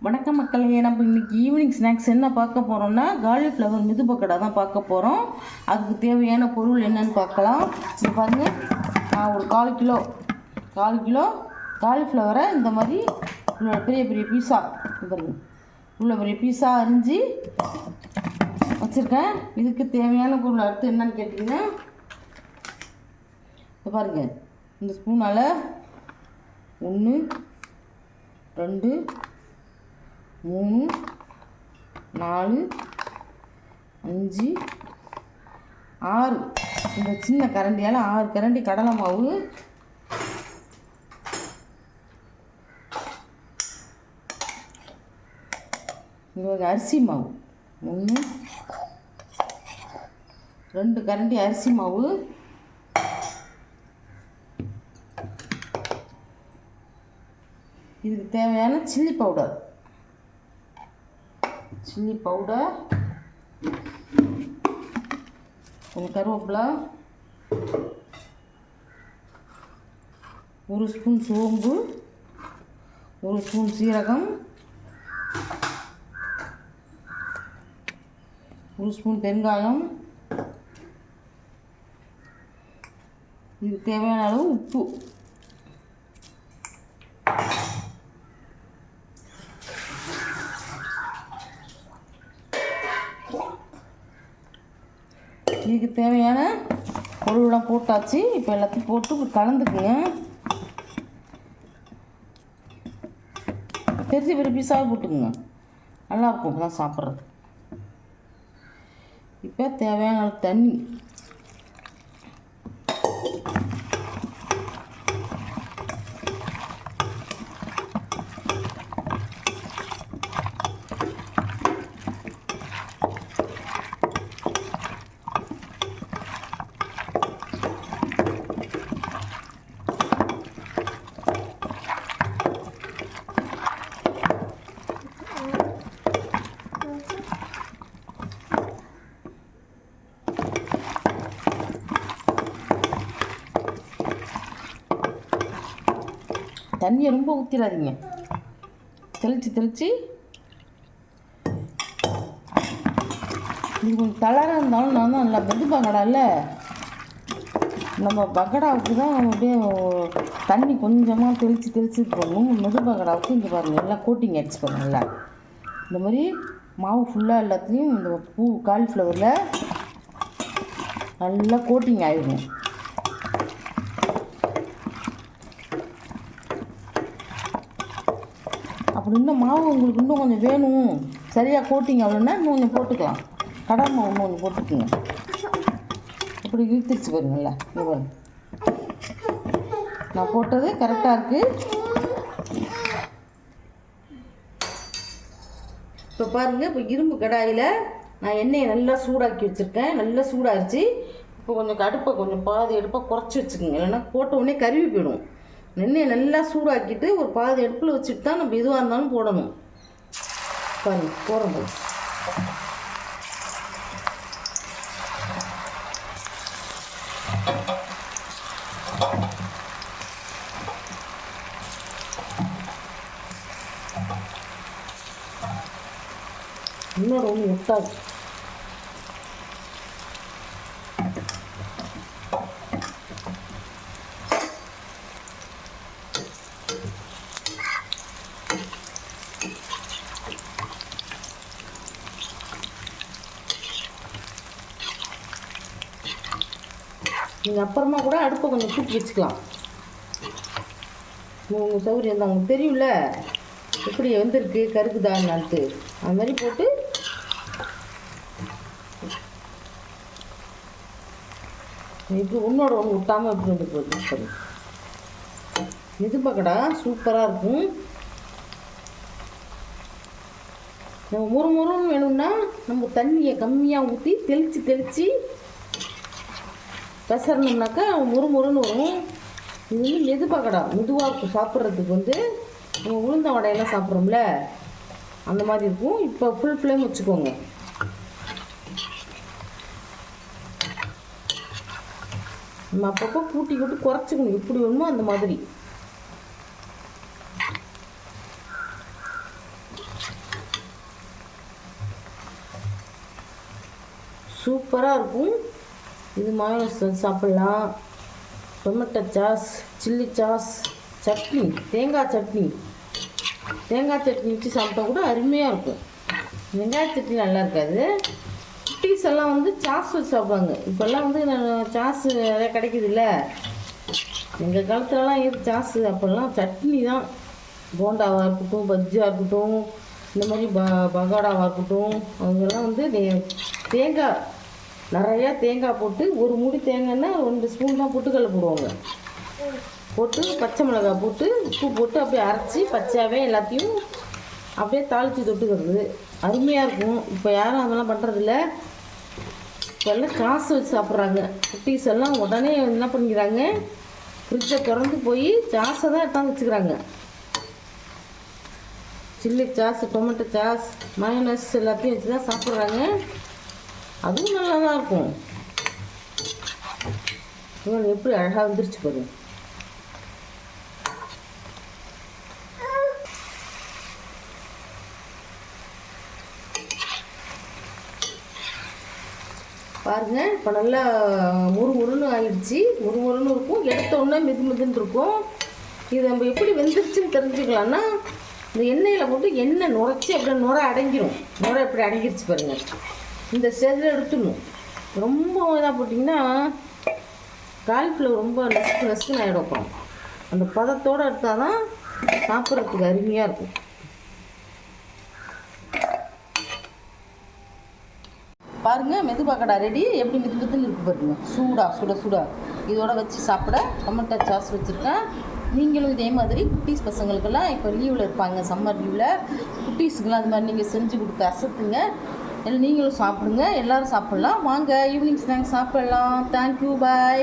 வணக்கம் மக்களே, நம்ம இன்றைக்கி ஈவினிங் ஸ்நாக்ஸ் என்ன பார்க்க போகிறோம்னா காலிஃப்ளவர் மிது பக்கோடா தான் பார்க்க போகிறோம். அதுக்கு தேவையான பொருள் என்னென்னு பார்க்கலாம். இது பாருங்கள், நான் ஒரு 1/4 கிலோ காலிஃப்ளவரை இந்த மாதிரி பெரிய பெரிய பீஸா பாருங்கள், இவ்வளோ பெரிய பீஸா அரிஞ்சு வச்சுருக்கேன். இதுக்கு தேவையான பொருள் அடுத்து என்னன்னு கேட்டிங்கன்னா, இப்போ பாருங்கள், இந்த ஸ்பூனால் 1 2 3 4 5 6 இந்த சின்ன கரண்டியால் 6 கரண்டி கடலை மாவு, இங்கே அரிசி மாவு 1 2 கரண்டி அரிசி மாவு, இதுக்கு தேவையான சில்லி பவுடர் கொஞ்சம் கருவேப்பிலை, 1 ஸ்பூன் சோம்பு, 1 ஸ்பூன் சீரகம், 1 ஸ்பூன் பெருங்காயம், இதுக்கு தேவையான அளவு உப்பு. இதுக்கு தேவையான பொருள்லாம் போட்டாச்சு. இப்போ எல்லாத்தையும் போட்டு கலந்துக்குங்க. பெரிய பெரிய பீஸாக போட்டுக்குங்க, நல்லாயிருக்கும் இப்போதான் சாப்பிட்றது. இப்போ தேவையான தண்ணி, தண்ணியை ரொம்ப ஊற்றிடாதீங்க, தெளித்து இது கொஞ்சம் தளராக இருந்தாலும் நான் தான் நல்லா மெது பக்கடா இல்லை, நம்ம பக்கடாவுக்கு தான் அப்படியே தண்ணி கொஞ்சமாக தெளித்து போடணும். மெது பக்கடாவுக்கு இங்கே பாருங்கள், எல்லாம் கோட்டிங் ஆகிடுச்சு பாருங்கள்ல. இந்த மாதிரி மாவு ஃபுல்லாக எல்லாத்துலேயும் இந்த காலிஃப்ளவரில் நல்லா கோட்டிங் ஆகிடும். அப்படி இன்னும் மாவு உங்களுக்கு இன்னும் கொஞ்சம் வேணும், சரியாக கோட்டிங் அவ்வளோன்னா இன்னும் கொஞ்சம் போட்டுக்கலாம். கடலை மாவு இன்னும் கொஞ்சம் போட்டுக்குங்க. இப்படி இழுத்துருச்சு பாருங்கள்ல, இவ்வளோ நான் போட்டது கரெக்டாக இருக்குது. இப்போ பாருங்கள், இப்போ இரும்பு கடாயில் நான் எண்ணெயை நல்லா சூடாக்கி வச்சுருக்கேன். நல்லா சூடாகிடுச்சு. இப்போ கொஞ்சம் அடுப்பை கொஞ்சம் பாதி அடுப்பை குறைச்சி வச்சுக்கோங்க, இல்லைன்னா போட்ட உடனே கருவி போயிடும். எண்ணெயை நல்லா சூடாக்கிட்டு ஒரு பாதி அடுப்பில் வச்சுட்டு தான் நம்ம எதுவாக இருந்தாலும் போடணும். பாருங்கள், போடுறது இன்னொரு ஒன்று ஒட்டாது. நீங்கள் அப்புறமா கூட அடுப்பை கொஞ்சம் கூட்டி வச்சுக்கலாம், உங்கள் சௌகரியம் தான். உங்களுக்கு தெரியும்ல எப்படி வெந்திருக்கு கருக்குதான்னான்ட்டு. அது மாதிரி போட்டு இப்படி ஒன்றோட ஒன்று விட்டாமல் எப்படி வந்து போகுது. மிது பக்கோடா சூப்பராக இருக்கும். நம்ம முறுமுறுன்னு வேணும்னா நம்ம தண்ணியை கம்மியாக ஊற்றி தெளித்து பெசரணும்னாக்கா முறுமுறுன்னு வரும். இது வந்து மெது பக்கோடா, மெதுவாக இருக்கும் சாப்பிட்றதுக்கு. வந்து நம்ம உளுந்த வடையெல்லாம் சாப்பிட்றோம்ல அந்த மாதிரி இருக்கும். இப்போ ஃபுல் ஃப்ளேம் வச்சுக்கோங்க. நம்ம அப்பப்போ கூட்டி குறைச்சிக்கணும், எப்படி வேணுமோ அந்த மாதிரி. சூப்பராக இருக்கும். இது மயோனைஸ் சாப்பிட்லாம். Tomato sauce, chilli sauce, chutney, தேங்காய் சட்னி வச்சு சாப்பிட்டா கூட அருமையாக இருக்கும். வெங்காய சட்னி நல்லா இருக்காது. குட்டீஸ் எல்லாம் வந்து சாஸ் வச்சு சாப்பிடுவாங்க. இப்போல்லாம் வந்து சாஸ் நிறைய கிடைக்குது இல்லை. எங்கள் காலத்துலலாம் இது சாஸ், அப்போல்லாம் சட்னி தான். போண்டாவாக இருக்கட்டும், பஜ்ஜியாக இருக்கட்டும், இந்த மாதிரி பகோடாவாக இருக்கட்டும், அவங்கெல்லாம் வந்து தேங்காய் நிறையா தேங்காய் போட்டு, ஒரு மூடி தேங்காய்னா 2 ஸ்பூன் தான் பொட்டுக்கடலை போடுவாங்க. போட்டு பச்சை மிளகாய் போட்டு உப்பு போட்டு அப்படியே அரைச்சி பச்சையாகவே எல்லாத்தையும் அப்படியே தாளித்து தொட்டுக்கிறது அருமையாக இருக்கும். இப்போ யாரும் அதெல்லாம் பண்ணுறதில்ல. இப்போ எல்லாம் சாஸ் வச்சு சாப்பிட்றாங்க. குட்டீஸ் எல்லாம் உடனே என்ன பண்ணிக்கிறாங்க, ஃப்ரிட்ஜை திறந்து போய் சாஸை தான் எடுத்தாந்து வச்சுக்கிறாங்க. Chilli sauce, tomato sauce, mayonnaise எல்லாத்தையும் வச்சு தான் சாப்பிட்றாங்க. அதுவும் நல்லா தான் இருக்கும். இவங்க எப்படி அழகாக வந்துருச்சு பாருங்க. பாருங்கள், இப்போ நல்லா முறுமுறுன்னு ஆயிடுச்சு. முறுமுறுன்னு இருக்கும். எடுத்த உடனே மெதுன்னு இருக்கும். இது நம்ம எப்படி வெந்துருச்சுன்னு தெரிஞ்சுக்கலாம்னா, இந்த எண்ணெயில் போட்டு எண்ணெய் நுரைச்சி அப்படியே நுரை அடங்கிடும். நுரை எப்படி அடங்கிடுச்சு பாருங்கள். இந்த ஸ்டேஜில் எடுத்துடணும். ரொம்ப இதாக போட்டிங்கன்னா காலிஃப்ளவர் ரொம்ப நசுக்குன்னு ஆகிடும். அப்புறம் அந்த பதத்தோடு எடுத்தால் தான் சாப்பிட்றதுக்கு அருமையாக இருக்கும். பாருங்கள், மெது பக்கோடா ரெடி. எப்படி மெதுன்னு இருக்குது பாருங்கள். சுட இதோட வச்சு சாப்பிட டொமேட்டோ சாஸ் வச்சுருக்கேன். நீங்களும் இதே மாதிரி குட்டீஸ் பசங்களுக்கெல்லாம் இப்போ லீவில் இருப்பாங்க, சம்மர் லீவில், குட்டீஸுக்கெல்லாம் அது மாதிரி நீங்கள் செஞ்சு கொடுக்க அசத்துங்க. நீங்களும் சாப்பிடுங்க. எல்லோரும் சாப்பிட்லாம். வாங்க, ஈவினிங் ஸ்நாக்ஸ் சாப்பிட்லாம். தேங்க்யூ, பாய்.